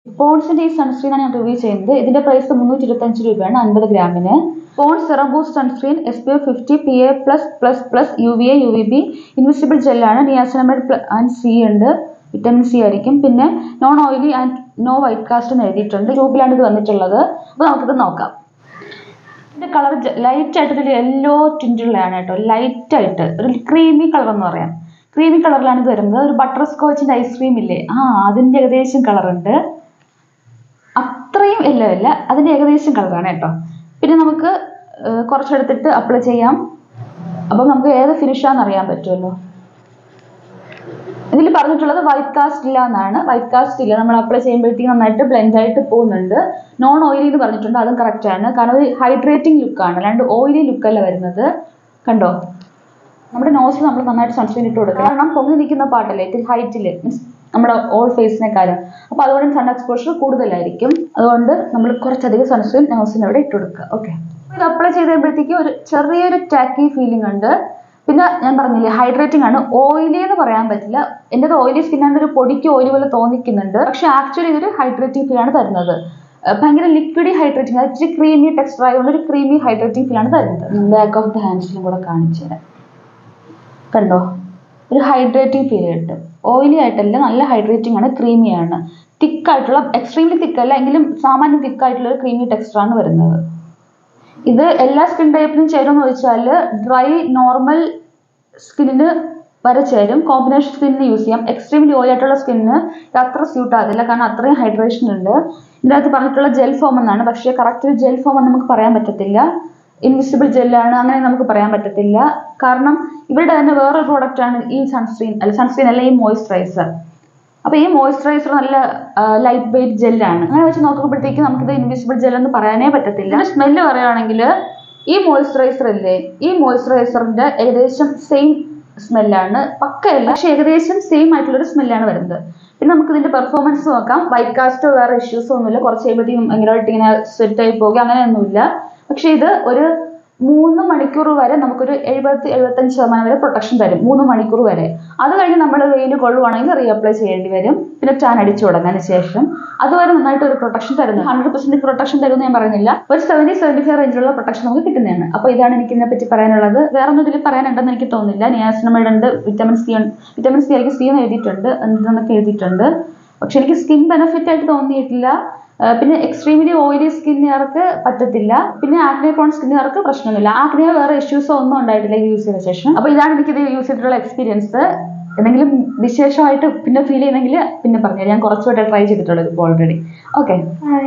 പോൺസിന്റെ ഈ സൺസ്ക്രീനാണ് ഞാൻ റിവ്യൂ ചെയ്യുന്നത്. ഇതിന്റെ പ്രൈസ് 325 രൂപയാണ് 50 ഗ്രാമിന്. Pond's serum boost sunscreen SPF 50 PA+++ UVA UVB invisible ജെല്ലാണ്. നിയാസിനമൈഡ് ആൻഡ് സി ഉണ്ട്, വിറ്റമിൻ സി ആയിരിക്കും. പിന്നെ non oily and no white cast എന്ന് എഴുതിയിട്ടുണ്ട്. ട്യൂബിലാണ് ഇത് വന്നിട്ടുള്ളത്. അപ്പോൾ നമുക്കിത് നോക്കാം. ഇതിന്റെ കളർ ലൈറ്റ് ആയിട്ടൊരു യെല്ലോ ടിൻറ്റുള്ളതാണ് കേട്ടോ. ലൈറ്റ് ആയിട്ട് ഒരു ക്രീമി കളർ എന്ന് പറയാം. ക്രീമി കളറിലാണ് ഇത് വരുന്നത്. ഒരു ബട്ടർ സ്കോച്ചിന്റെ ഐസ്ക്രീം ഇല്ലേ, അതിന്റെ ഏകദേശം കളറുണ്ട്. അത്രയും യെല്ലോ അല്ല, അതിന്റെ ഏകദേശം കളറാണ് കേട്ടോ. പിന്നെ നമുക്ക് കുറച്ചെടുത്തിട്ട് അപ്ലൈ ചെയ്യാം. അപ്പം നമുക്ക് ഏത് ഫിനിഷാന്ന് അറിയാൻ പറ്റുമല്ലോ. ഇതിൽ പറഞ്ഞിട്ടുള്ളത് വൈറ്റ് കാസ്റ്റ് ഇല്ല എന്നാണ്. വൈറ്റ് കാസ്റ്റ് ഇല്ല, നമ്മൾ അപ്ലൈ ചെയ്യുമ്പോഴത്തേക്ക് നന്നായിട്ട് ബ്ലെൻഡ് ആയിട്ട് പോകുന്നുണ്ട്. നോൺ ഓയിലി എന്ന് പറഞ്ഞിട്ടുണ്ട്, അതും കറക്റ്റ് ആണ്. കാരണം ഒരു ഹൈഡ്രേറ്റിംഗ് ലുക്കാണ്, അല്ലാണ്ട് ഓയിലി ലുക്കല്ല വരുന്നത്. കണ്ടോ, നമ്മുടെ നോസിൽ നമ്മൾ നന്നായിട്ട് സൺസ്ക്രീൻ ഇട്ട് കൊടുക്കുക. കാരണം പൊങ്ങി നിൽക്കുന്ന പാട്ടല്ലേ, ഇത്തിരി ഹൈറ്റിൽ, മീൻസ് നമ്മുടെ ഓൾ ഫേസിനെക്കാളും. അപ്പോൾ അതുകൊണ്ട് സൺ എക്സ്പോഷർ കൂടുതലായിരിക്കും. അതുകൊണ്ട് നമ്മൾ കുറച്ചധികം സൺസ്ക്രീൻ നോസിന് അവിടെ ഇട്ട് കൊടുക്കുക. ഓക്കെ, ഇത് അപ്ലൈ ചെയ്ത് കഴിയുമ്പോഴത്തേക്ക് ഒരു ചെറിയൊരു ടാക്കി ഫീലിംഗ് ഉണ്ട്. പിന്നെ ഞാൻ പറഞ്ഞില്ലേ, ഹൈഡ്രേറ്റിംഗ് ആണ്. ഓയിലി എന്ന് പറയാൻ പറ്റില്ല, എൻ്റെ ഓയിലി സ്കിന്നാണ്, ഒരു പൊടിക്ക് ഓയിൽ പോലെ തോന്നിക്കുന്നുണ്ട്. പക്ഷെ ആക്ച്വലി ഇതൊരു ഹൈഡ്രേറ്റിംഗ് ഫീലാണ് തരുന്നത്. ഭയങ്കര ലിക്വിഡി ഹൈഡ്രേറ്റിംഗ്, അത് ഇച്ചിരി ക്രീമി ടെക്സ്ചർ ആയതുകൊണ്ട് ഒരു ക്രീമി ഹൈഡ്രേറ്റിംഗ് ഫീലാണ് തരുന്നത്. ബാക്ക് ഓഫ് ദ ഹാൻഡ്സിലും കൂടെ കാണിച്ചു തരാം. കണ്ടോ, ഒരു ഹൈഡ്രേറ്റിംഗ് ഫീൽ കിട്ടും. ഓയിലി ആയിട്ടല്ല, നല്ല ഹൈഡ്രേറ്റിംഗ് ആണ്, ക്രീമിയാണ്. തിക്കായിട്ടുള്ള, എക്സ്ട്രീംലി തിക്കല്ല എങ്കിലും സാമാന്യം തിക്കായിട്ടുള്ള ഒരു ക്രീമി ടെക്സ്ചറാണ് വരുന്നത്. ഇത് എല്ലാ സ്കിൻ ടൈപ്പിനും ചേരുമെന്ന് ചോദിച്ചാൽ ഡ്രൈ നോർമൽ സ്കിന്നിന് വരെ ചേരും. കോമ്പിനേഷൻ സ്കിന്നിന് യൂസ് ചെയ്യാം. എക്സ്ട്രീംലി ഓയിൽ ആയിട്ടുള്ള സ്കിന്നിന് ഇത് അത്ര സ്യൂട്ട് ആകില്ല, കാരണം അത്രയും ഹൈഡ്രേഷൻ ഉണ്ട്. ഇതിൻ്റെ അകത്ത് പറഞ്ഞിട്ടുള്ള ജെൽ ഫോം എന്നാണ്, പക്ഷേ കറക്റ്റ് ഒരു ജെൽ ഫോം എന്ന് നമുക്ക് പറയാൻ പറ്റത്തില്ല. ഇൻവിസിബിൾ ജെല്ലാണ് അങ്ങനെ നമുക്ക് പറയാൻ പറ്റത്തില്ല. കാരണം ഇവരുടെ തന്നെ വേറൊരു പ്രോഡക്റ്റാണ് ഈ സൺസ്ക്രീൻ അല്ല ഈ മോയ്സ്ചറൈസർ. അപ്പോൾ ഈ മോയ്സ്ചറൈസർ നല്ല ലൈറ്റ് വെയിറ്റ് ജെല്ലാണ്. അങ്ങനെ വെച്ച് നോക്കുമ്പോഴത്തേക്ക് നമുക്കിത് ഇൻവിസിബിൾ ജെൽ എന്ന് പറയാനേ പറ്റത്തില്ല. സ്മെല്ല് പറയുകയാണെങ്കിൽ ഈ മോയ്സ്ചറൈസർ അല്ലേ, ഈ മോയ്സ്ചറൈസറിന്റെ ഏകദേശം സെയിം സ്മെല്ലാണ്. പക്കയല്ല, പക്ഷെ ഏകദേശം സെയിം ആയിട്ടുള്ളൊരു സ്മെല്ലാണ് വരുന്നത്. പിന്നെ നമുക്ക് ഇതിന്റെ പെർഫോമൻസ് നോക്കാം. വൈറ്റ് കാസ്റ്റോ വേറെ ഇഷ്യൂസോ ഒന്നുമില്ല. കുറച്ച് കഴിയുമ്പോഴത്തേക്കും ഭയങ്കരമായിട്ട് ഇങ്ങനെ സെറ്റായി പോകുക അങ്ങനെയൊന്നുമില്ല. പക്ഷെ ഇത് ഒരു 3 മണിക്കൂർ വരെ നമുക്കൊരു 70-75% വരെ പ്രൊട്ടക്ഷൻ തരും. 3 മണിക്കൂർ വരെ. അത് കഴിഞ്ഞ് നമ്മൾ വെയിൽ കൊള്ളുവാണെങ്കിൽ റീഅപ്ലൈ ചെയ്യേണ്ടി വരും. പിന്നെ ടാൻ അടിച്ചു തുടങ്ങാന് ശേഷം അതുവരെ നന്നായിട്ട് ഒരു പ്രൊട്ടക്ഷൻ തരുന്നു. 100% പ്രൊട്ടക്ഷൻ തരുമെന്ന് ഞാൻ പറയുന്നില്ല, ഒരു 70-75 റേഞ്ചിലുള്ള പ്രൊട്ടക്ഷൻ നമുക്ക് കിട്ടുന്നതാണ്. അപ്പോൾ ഇതാണ് എനിക്ക് ഇതിനെ പറ്റി പറയാനുള്ളത്. വേറെ ഒന്നും ഇതിൽ പറയാനുണ്ടെന്ന് എനിക്ക് തോന്നുന്നില്ല. നിയാസിനമൈഡ് ഉണ്ട്, വിറ്റമിൻ സി ആയിരിക്കും, സി എന്ന് എഴുതിയിട്ടുണ്ട്, എന്നൊക്കെ എഴുതിയിട്ടുണ്ട്. പക്ഷെ എനിക്ക് സ്കിൻ ബെനിഫിറ്റ് ആയിട്ട് തോന്നിയിട്ടില്ല. പിന്നെ എക്സ്ട്രീംലി ഓയിലി സ്കിന്നുകാർക്ക് പറ്റത്തില്ല. പിന്നെ ആക്നെ പ്രോൺ സ്കിന്നുകാർക്ക് പ്രശ്നമില്ല. ആക്നെ വേറെ ഇഷ്യൂസോ ഒന്നും ഉണ്ടായിട്ടില്ല ഇത് യൂസ് ചെയ്ത ശേഷം. അപ്പോൾ ഇതാണ് എനിക്കിത് യൂസ് ചെയ്തിട്ടുള്ള എക്സ്പീരിയൻസ്. എന്തെങ്കിലും വിശേഷമായിട്ട് പിന്നെ ഫീൽ ചെയ്യുന്നെങ്കിൽ പിന്നെ പറഞ്ഞുതരാം. ഞാൻ കുറച്ചുകൂടെ ട്രൈ ചെയ്തിട്ടുള്ളത് ഇപ്പോൾ ഓൾറെഡി. Okay, by.